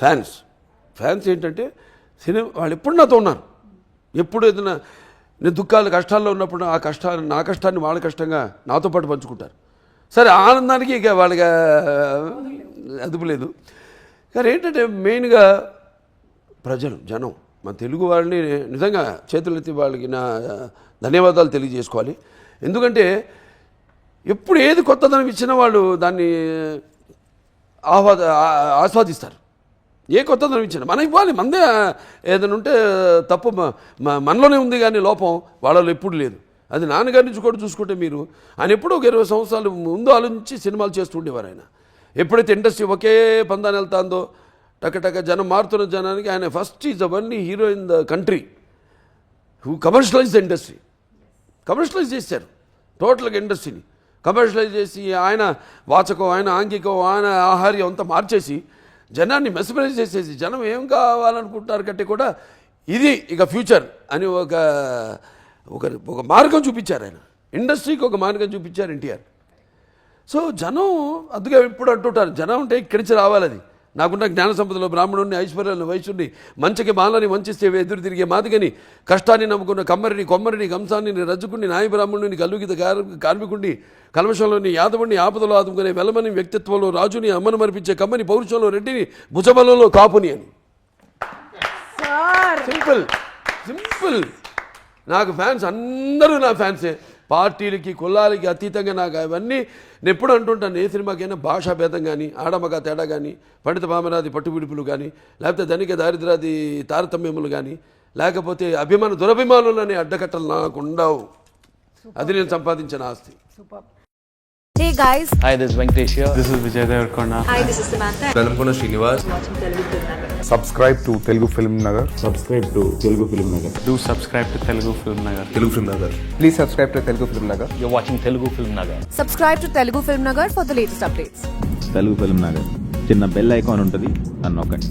Fans ఏంటంటే cinema వాళ్ళు ఎప్పుడు నాతో ఉన్నారు. ఎప్పుడు ఏదైనా నేను దుఃఖాలు కష్టాల్లో ఉన్నప్పుడు నా కష్టాన్ని వాళ్ళ కష్టంగా నాతో పాటు పంచుకుంటారు. సరే ఆనందానికి ఇక వాళ్ళకి అదుపు లేదు. కానీ ఏంటంటే మెయిన్గా జనం మన తెలుగు వాళ్ళని నిజంగా చేతులెత్తి వాళ్ళకి నా ధన్యవాదాలు తెలియజేసుకోవాలి. ఎందుకంటే ఎప్పుడు ఏది కొత్తదనం ఇచ్చినా వాళ్ళు దాన్ని ఆస్వాదిస్తారు. ఏ కొత్తదనం ఇచ్చినా మనం ఇవ్వాలి. మనదే ఏదైనా ఉంటే తప్పు మనలోనే ఉంది, కానీ లోపం వాళ్ళలో ఎప్పుడు లేదు. అది నాన్నగారి నుంచి కూడా చూసుకుంటే మీరు ఆయన ఎప్పుడూ ఒక 20 సంవత్సరాలు ముందు ఆలోచించి సినిమాలు చేస్తుండేవారు. ఆయన ఎప్పుడైతే ఇండస్ట్రీ ఒకే పందాన్ని వెళ్తాందో టక జనం మారుతున్న జనానికి ఆయన first is the only hero in the country who commercialize the industry. Commercialize చేశారు టోటల్గా ఇండస్ట్రీని. కమర్షియలైజ్ చేసి ఆయన వాచకం, ఆయన ఆంగికం, ఆయన ఆహార్యం అంతా మార్చేసి జనాన్ని మెస్మరైజ్ చేసేసి జనం ఏం కావాలనుకుంటారు కంటే కూడా ఇది ఇక ఫ్యూచర్ అని ఒక మార్గం చూపించారు ఆయన. ఇండస్ట్రీకి ఒక మార్గం చూపించారు ఎన్టీఆర్. సో జనం అందుకే ఎప్పుడు అంటుంటారు, జనం అంటే ఇక్కడి నుంచి రావాలి. అది నాకున్న జ్ఞాన సంపదలో బ్రాహ్మణుడిని, ఐశ్వర్యాన్ని, వైశ్యుడిని, మంచికి మాలని వంచిస్తే ఎదురు తిరిగే మాదిగని, కష్టాన్ని నమ్ముకున్న కమ్మరిని, కొమ్మరిని, కంసాన్ని, రజ్జుకుని, నాయ బ్రాహ్మణుని, కల్లుగిత కార్మికుడిని, కల్మషంలోని యాదవుడిని, ఆపదలో ఆదుకునే వెలమని, వ్యక్తిత్వంలో రాజుని, అమ్మను మరిపించే కమ్మని, పౌరుషంలో రెడ్డిని, భుజబలంలో కాపుని అని. సింపుల్. నాకు ఫ్యాన్స్ అందరూ నా ఫ్యాన్సే. పార్టీలకి కులాలకి అతీతంగా నాకు అవన్నీ నేను ఎప్పుడు అంటుంటాను. ఏ సినిమాకైనా భాషా భేదం కానీ, ఆడమగ తేడా కానీ, పండిత పామరాది పట్టు విడుపులు కానీ, లేకపోతే ధనిక దారిద్రాది తారతమ్యములు కానీ, లేకపోతే దురభిమానులు అనే అడ్డకట్టలు నాకు ఉండవు. అది నేను సంపాదించిన ఆస్తి. Hey guys. Hi, this is Venkatesh here. This is Vijay Devarkonda. Hi, this is Samantha. Velamkona Srinivas. Subscribe to Telugu Film Nagar. Subscribe to Telugu Film Nagar. Do subscribe to Telugu Film Nagar. Telugu Film Nagar. Please subscribe to Telugu Film Nagar. You're watching Telugu Film Nagar. Subscribe to Telugu Film Nagar for the latest updates. Telugu Film Nagar. చిన్న bell icon ఉంటుంది, నన్ను నొక్కండి.